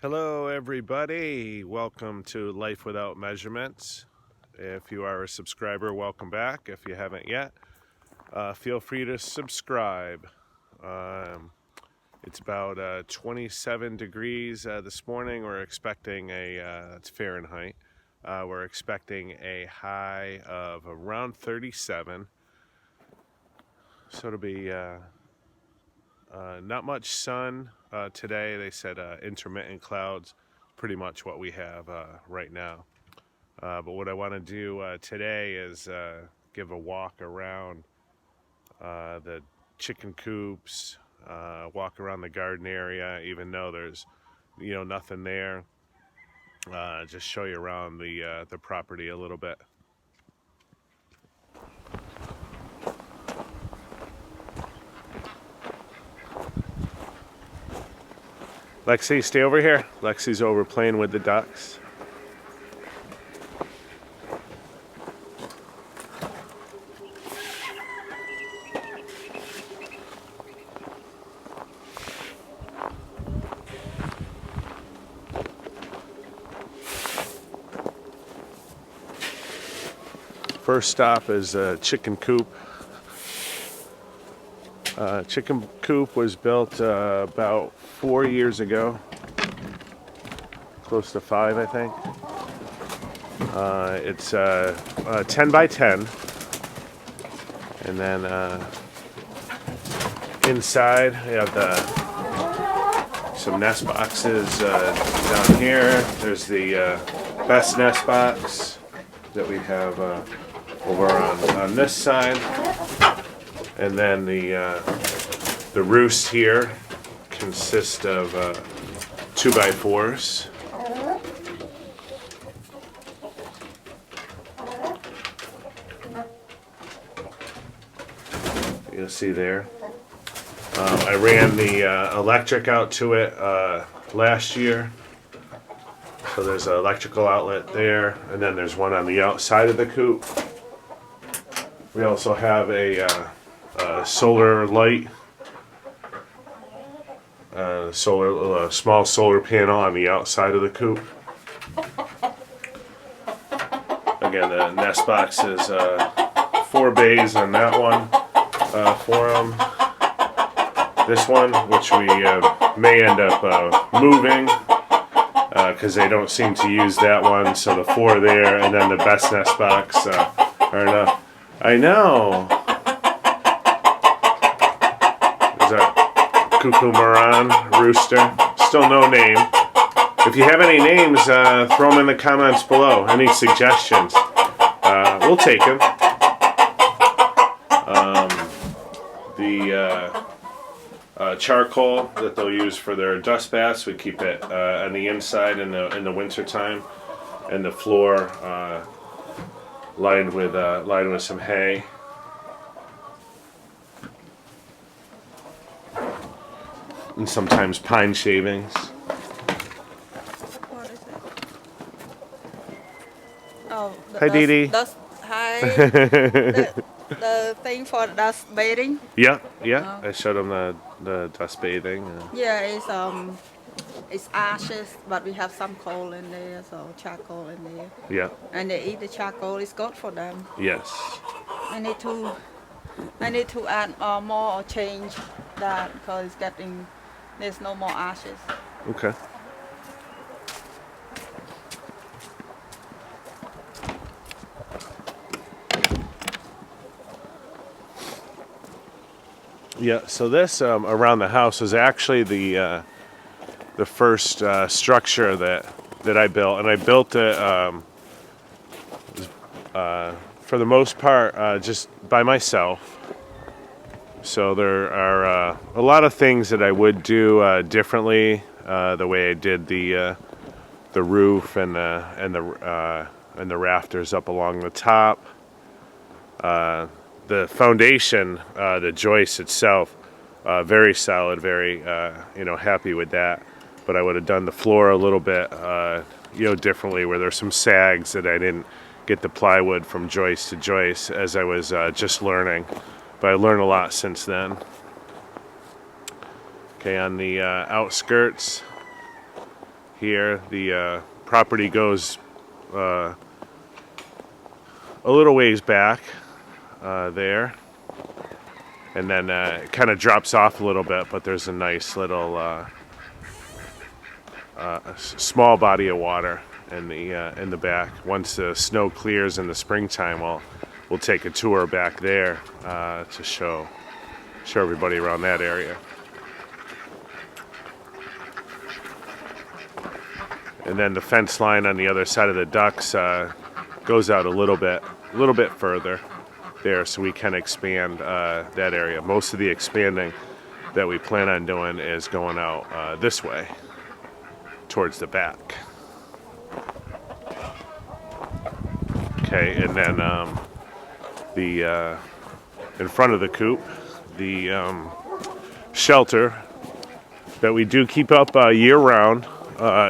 Hello, everybody. Welcome to Life Without Measurements. If you are a subscriber, welcome back. If you haven't yet, feel free to subscribe. It's about 27 degrees this morning. We're expecting it's Fahrenheit. We're expecting a high of around 37. So it'll be not much sun today. They said intermittent clouds, pretty much what we have right now. But what I want to do today is give a walk around the chicken coops, walk around the garden area, even though there's nothing there. Just show you around the property a little bit. Lexi, stay over here. Lexi's over playing with the ducks. First stop is chicken coop. Chicken coop was built about 4 years ago, close to 5, I think. It's 10 by 10, and then inside we have some nest boxes down here. There's the best nest box that we have over on this side. And then the roost here consists of 2x4s. You'll see there. I ran the electric out to it last year. So there's an electrical outlet there, and then there's one on the outside of the coop. We also have a solar light, small solar panel on the outside of the coop. Again, the nest box is 4 bays on that one for them. This one, which we may end up moving because they don't seem to use that one. So the 4 there, and then the best nest box are enough. I know. Is that Cuckoo Moran Rooster? Still no name. If you have any names, throw them in the comments below. Any suggestions? We'll take them. The charcoal that they'll use for their dust baths, we keep it on the inside in the winter time, and the floor lined with some hay. And sometimes pine shavings. What is it? Oh, Hi, Dee Dee. Hi. the thing for dust bathing. Yeah. I showed them the dust bathing. Yeah, it's It's ashes, but we have some coal in there, so charcoal in there. Yeah. And they eat the charcoal. It's good for them. Yes. I need to I need to add more or change that because it's getting there's no more ashes. Okay. Yeah. So this around the house was actually the first structure that I built, and I built it for the most part just by myself. So there are a lot of things that I would do differently. The way I did the roof and the rafters up along the top. The foundation, the joist itself, very solid. Very happy with that. But I would have done the floor a little bit differently, where there's some sags that I didn't get the plywood from joist to joist as I was just learning. But I learned a lot since then. Okay, on the outskirts here, the property goes a little ways back there, and then it kind of drops off a little bit, but there's a nice little small body of water in the back. Once the snow clears in the springtime, we'll take a tour back there to show everybody around that area. And then the fence line on the other side of the ducks goes out a little bit further there, so we can expand that area. Most of the expanding that we plan on doing is going out this way towards the back. Okay, and then the in front of the coop, the shelter that we do keep up year round.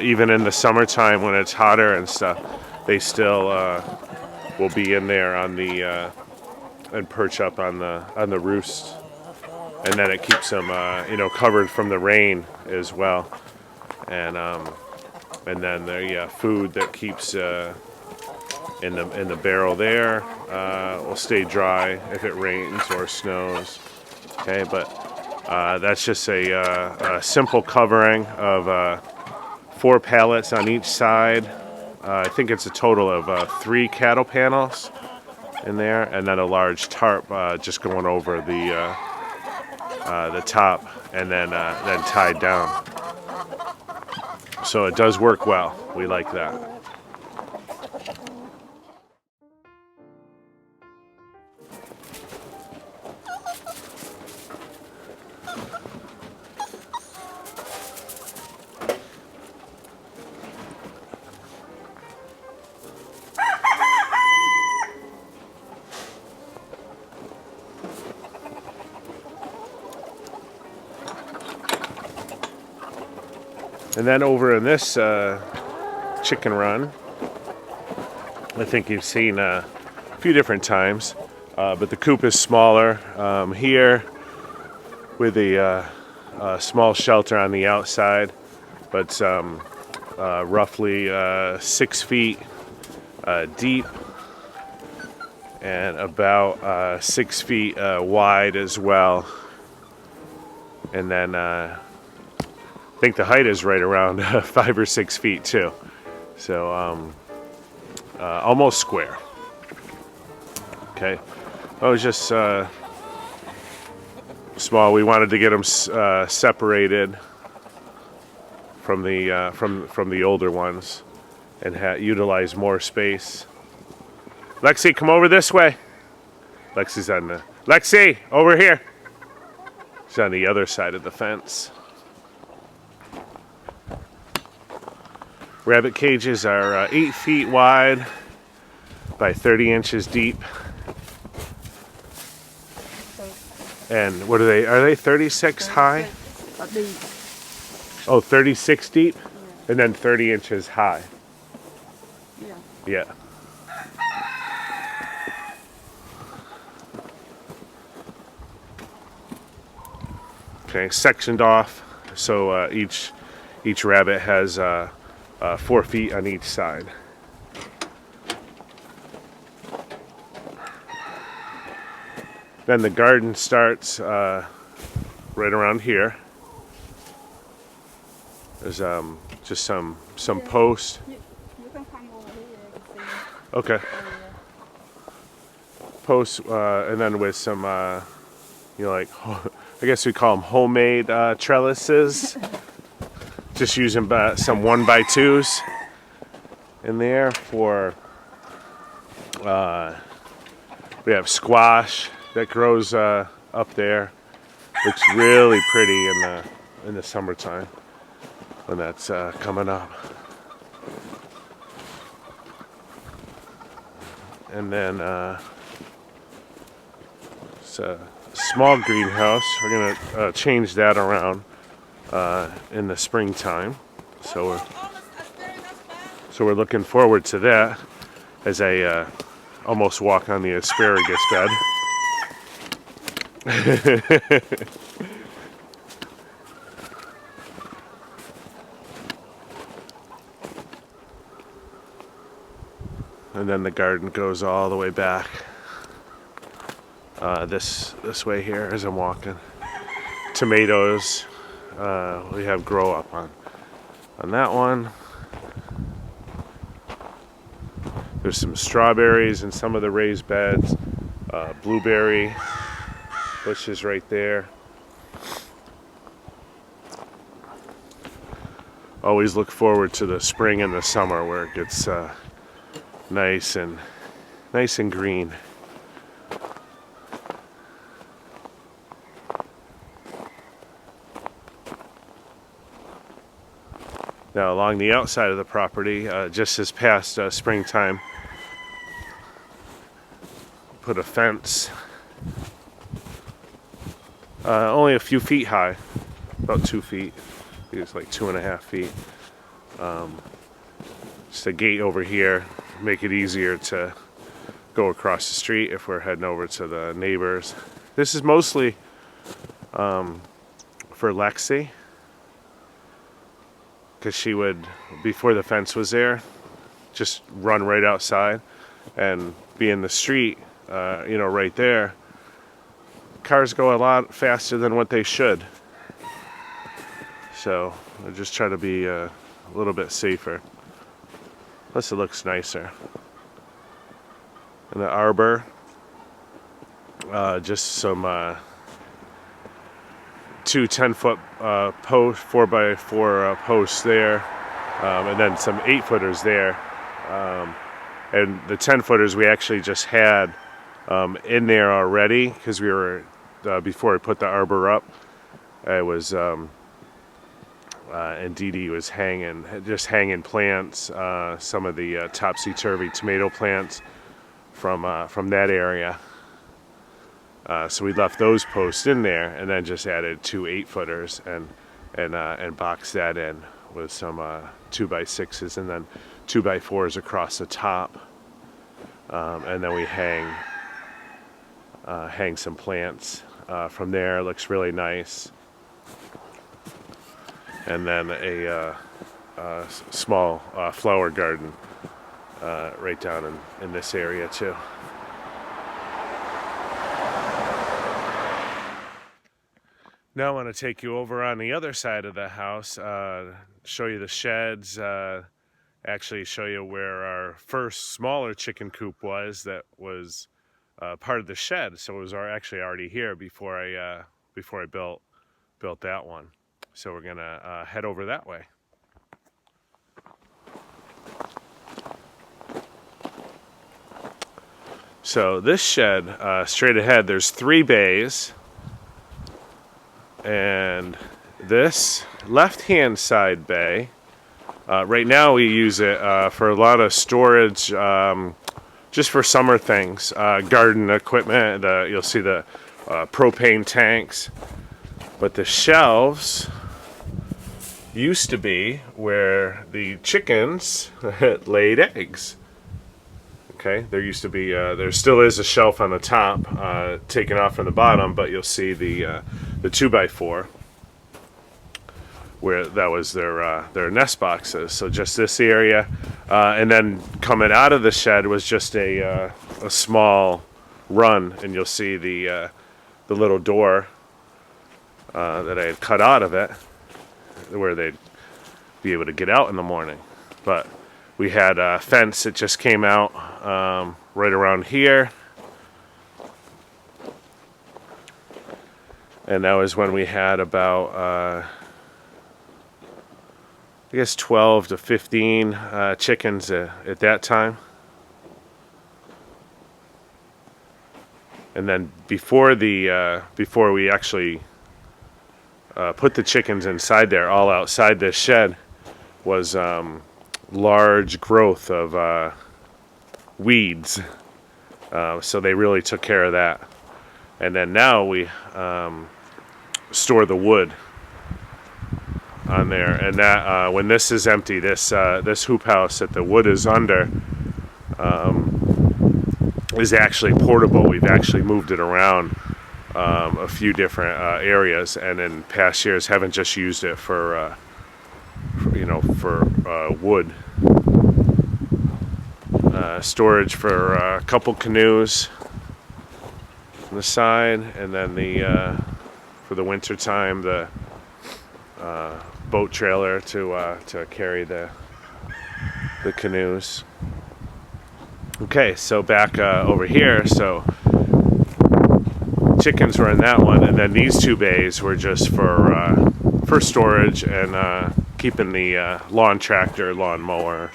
Even in the summertime when it's hotter and stuff, they still will be in there on the and perch up on the roost, and then it keeps them covered from the rain as well, and then the food that keeps in the barrel there will stay dry if it rains or snows. Okay, but that's just a simple covering of 4 pallets on each side. I think it's a total of 3 cattle panels in there, and then a large tarp just going over the top, and then tied down. So it does work well. We like that. And then over in this chicken run, I think you've seen a few different times, but the coop is smaller here with a small shelter on the outside, but roughly 6 feet deep and about 6 feet wide as well. And then I think the height is right around 5 or 6 feet too. So almost square. Okay. I was just small. We wanted to get them separated from the older ones and utilize more space. Lexi, come over this way. Lexi's on the Lexi, over here. She's on the other side of the fence. Rabbit cages are 8 feet wide by 30 inches deep. And what are they? Are they 36 high? Oh, 36 deep? Yeah. And then 30 inches high. Yeah. Yeah. Okay, sectioned off. So each each rabbit has 4 feet on each side. Then the garden starts right around here. There's just some posts. You can come over here and see. Okay. Posts, and then with some, like, I guess we call them homemade trellises. Just using some 1x2s in there for, we have squash that grows up there. Looks really pretty in the summertime when that's coming up. And then it's a small greenhouse. We're gonna change that around in the springtime. So we're looking forward to that as I almost walk on the asparagus bed. And then the garden goes all the way back this way here as I'm walking. Tomatoes, we have grow up on that one. There's some strawberries in some of the raised beds, blueberry bushes right there. Always look forward to the spring and the summer where it gets nice and green. Now along the outside of the property, just this past springtime, put a fence only a few feet high, about 2 feet. I think it's like 2.5 feet. Just a gate over here, make it easier to go across the street if we're heading over to the neighbors. This is mostly for Lexi, because she would, before the fence was there, just run right outside and be in the street, right there. Cars go a lot faster than what they should. So I just try to be a little bit safer. Plus it looks nicer. And the arbor, just some 2 10-foot post, 4x4 posts there, and then some 8-footers there. And the 10-footers we actually just had in there already because we were before I put the arbor up. I was and Dee Dee was hanging plants, some of the topsy-turvy tomato plants from that area. So we left those posts in there, and then just added 2 8-footers and boxed that in with some 2x6s and then 2x4s across the top, and then we hang some plants from there. It looks really nice. And then a small flower garden right down in this area too. Now I want to take you over on the other side of the house, show you the sheds, actually show you where our first smaller chicken coop was that was part of the shed. So it was actually already here before I built that one. So we're gonna head over that way. So this shed, straight ahead, there's 3 bays. And this left-hand side bay, right now we use it for a lot of storage, just for summer things, garden equipment. You'll see the propane tanks. But the shelves used to be where the chickens laid eggs. Okay, there used to be, there still is a shelf on the top, taken off from the bottom, but you'll see the 2x4. where that was their nest boxes. So just this area, and then coming out of the shed was just a small run, and you'll see the little door that I had cut out of it, where they'd be able to get out in the morning. But we had a fence that just came out right around here. And that was when we had about, I guess, 12 to 15 chickens at that time. And then before we actually put the chickens inside there, all outside this shed, was large growth of weeds. So they really took care of that. And then now we store the wood on there, and that when this is empty, this hoop house that the wood is under is actually portable. We've actually moved it around a few different areas, and in past years haven't just used it for wood storage for a couple canoes on the side, and then for the winter time the boat trailer to carry the canoes. Okay, so back over here, so chickens were in that one, and then these two bays were just for storage and keeping the lawn tractor, lawn mower.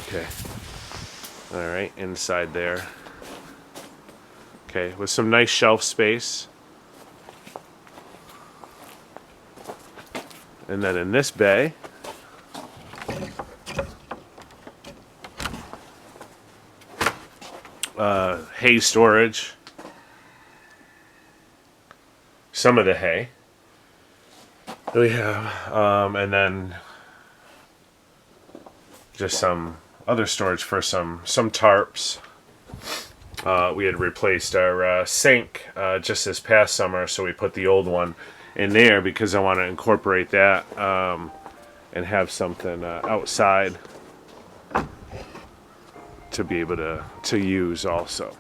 Okay, all right, inside there. Okay, with some nice shelf space. And then in this bay, hay storage. Some of the hay we have, and then just some other storage for some tarps. We had replaced our sink just this past summer, so we put the old one in there because I want to incorporate that and have something outside to be able to use also.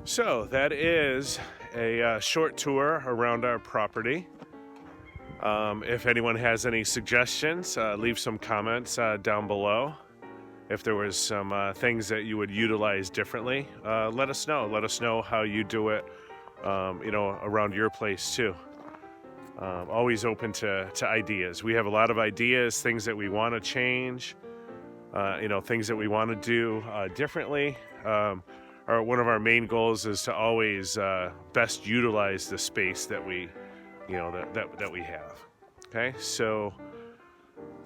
So that is a short tour around our property. If anyone has any suggestions, leave some comments down below. If there was some things that you would utilize differently, let us know. Let us know how you do it, around your place too. Always open to ideas. We have a lot of ideas, things that we want to change, things that we want to do differently. One of our main goals is to always best utilize the space that we, that we have. Okay, so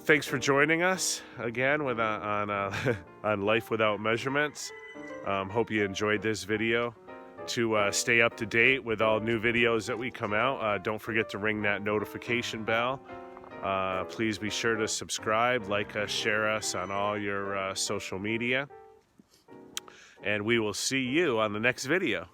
thanks for joining us again on Life Without Measurements. Hope you enjoyed this video. To stay up to date with all new videos that we come out, don't forget to ring that notification bell. Please be sure to subscribe, like us, share us on all your social media. And we will see you on the next video.